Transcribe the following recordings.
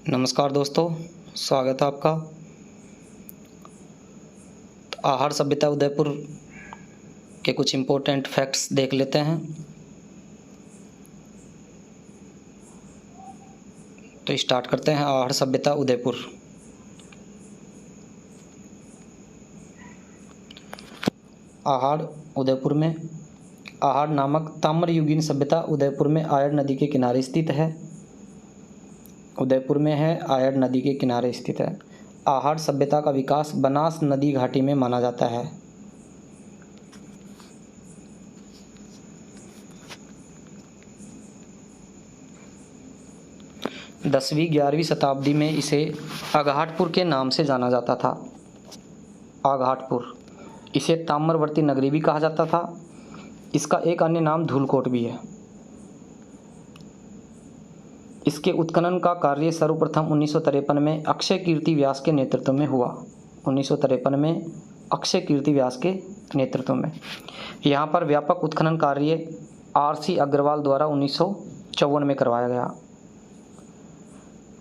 नमस्कार दोस्तों, स्वागत है आपका। आहार सभ्यता उदयपुर के कुछ इम्पोर्टेंट फैक्ट्स देख लेते हैं। तो स्टार्ट करते हैं। आहार सभ्यता उदयपुर। आहार उदयपुर में आहार नामक ताम्रयुगीन सभ्यता उदयपुर में आयर नदी के किनारे स्थित है। उदयपुर में है, आयर नदी के किनारे स्थित है। आहार सभ्यता का विकास बनास नदी घाटी में माना जाता है। दसवीं 11वीं शताब्दी में इसे आघाटपुर के नाम से जाना जाता था। आघाटपुर, इसे ताम्रवर्ती नगरी भी कहा जाता था। इसका एक अन्य नाम धूलकोट भी है। इसके उत्खनन का कार्य सर्वप्रथम 1953 में अक्षय कीर्ति व्यास के नेतृत्व में हुआ। 1953 में अक्षय कीर्ति व्यास के नेतृत्व में यहाँ पर व्यापक उत्खनन कार्य RC अग्रवाल द्वारा 1954 में करवाया गया।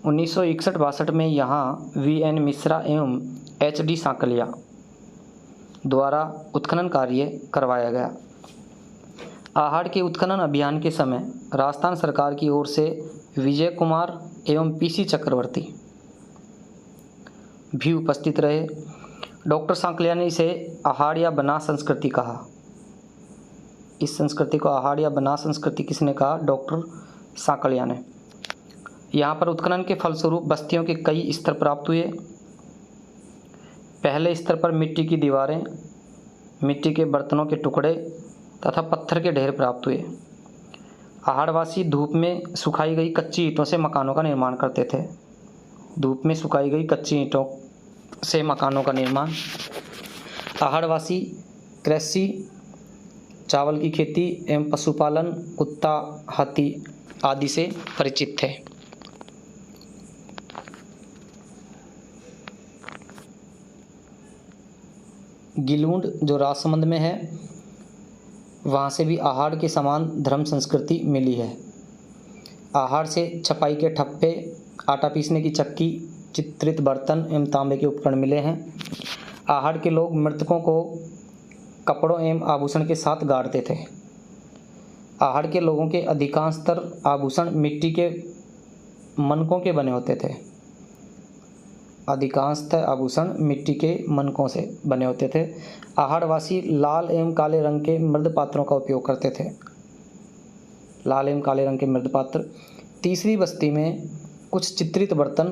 1961-62 में यहाँ VN मिश्रा एवं HD सांकलिया द्वारा उत्खनन कार्य करवाया गया। आहार के उत्खनन अभियान के समय राजस्थान सरकार की ओर से विजय कुमार एवं PC चक्रवर्ती भी उपस्थित रहे। डॉक्टर सांकलिया ने इसे आहार या बना संस्कृति कहा। इस संस्कृति को आहार या बना संस्कृति किसने कहा? डॉक्टर सांकलिया ने। यहाँ पर उत्खनन के फलस्वरूप बस्तियों के कई स्तर प्राप्त हुए। पहले स्तर पर मिट्टी की दीवारें, मिट्टी के बर्तनों के टुकड़े तथा पत्थर के ढेर प्राप्त हुए। आहारवासी धूप में सुखाई गई कच्ची ईंटों से मकानों का निर्माण करते थे। धूप में सुखाई गई कच्ची ईंटों से मकानों का निर्माण। आहारवासी कृषि, चावल की खेती एवं पशुपालन, कुत्ता, हाथी आदि से परिचित थे। गिलूंड जो राजसमंद में है, वहाँ से भी आहार के समान धर्म संस्कृति मिली है। आहार से छपाई के ठप्पे, आटा पीसने की चक्की, चित्रित बर्तन एवं तांबे के उपकरण मिले हैं। आहार के लोग मृतकों को कपड़ों एवं आभूषण के साथ गाड़ते थे। आहार के लोगों के अधिकांशतर आभूषण मिट्टी के मनकों के बने होते थे। अधिकांशतः आभूषण मिट्टी के मनकों से बने होते थे। आहारवासी लाल एवं काले रंग के मृद पात्रों का उपयोग करते थे। लाल एवं काले रंग के मृद पात्र। तीसरी बस्ती में कुछ चित्रित बर्तन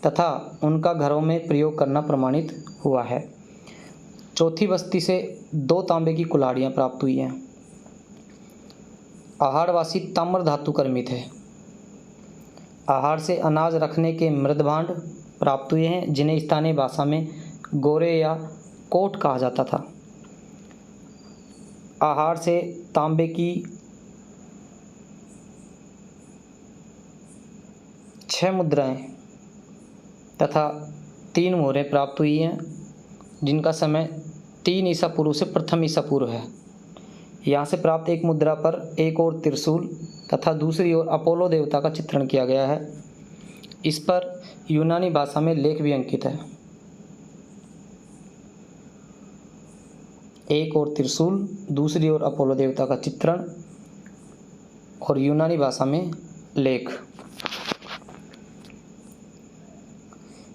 तथा उनका घरों में प्रयोग करना प्रमाणित हुआ है। चौथी बस्ती से 2 तांबे की कुल्हाड़ियाँ प्राप्त हुई हैं। आहारवासी ताम्र धातु कर्मी थे। आहार से अनाज रखने के मृद भांड प्राप्त हुए हैं, जिन्हें स्थानीय भाषा में गोरे या कोट कहा जाता था। आहार से तांबे की 6 मुद्राएं तथा 3 मोहरें प्राप्त हुई हैं, जिनका समय 3 ईसा पूर्व से प्रथम ईसा पूर्व है। यहाँ से प्राप्त एक मुद्रा पर एक ओर त्रिशूल तथा दूसरी ओर अपोलो देवता का चित्रण किया गया है। इस पर यूनानी भाषा में लेख भी अंकित है। एक ओर त्रिशूल, दूसरी ओर अपोलो देवता का चित्रण और यूनानी भाषा में लेख।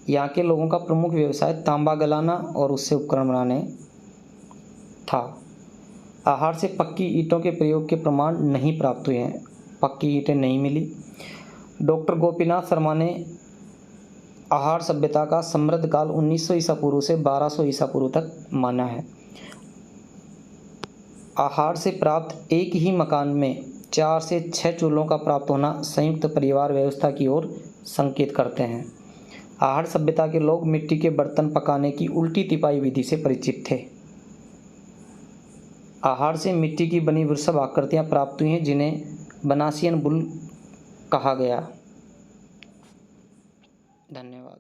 यहाँ के लोगों का प्रमुख व्यवसाय तांबा गलाना और उससे उपकरण बनाने था। आहार से पक्की ईंटों के प्रयोग के प्रमाण नहीं प्राप्त हुए हैं। पक्की ईंटें नहीं मिली। डॉक्टर गोपीनाथ शर्मा ने आहार सभ्यता का समृद्ध काल 1900 ईसा पूर्व से 1200 ईसा पूर्व तक माना है। आहार से प्राप्त एक ही मकान में 4 से 6 चूल्हों का प्राप्त होना संयुक्त परिवार व्यवस्था की ओर संकेत करते हैं। आहार सभ्यता के लोग मिट्टी के बर्तन पकाने की उल्टी तिपाई विधि से परिचित थे। आहार से मिट्टी की बनी वृषभ आकृतियाँ प्राप्त हुई हैं, जिन्हें बनासियन बुल कहा गया। धन्यवाद।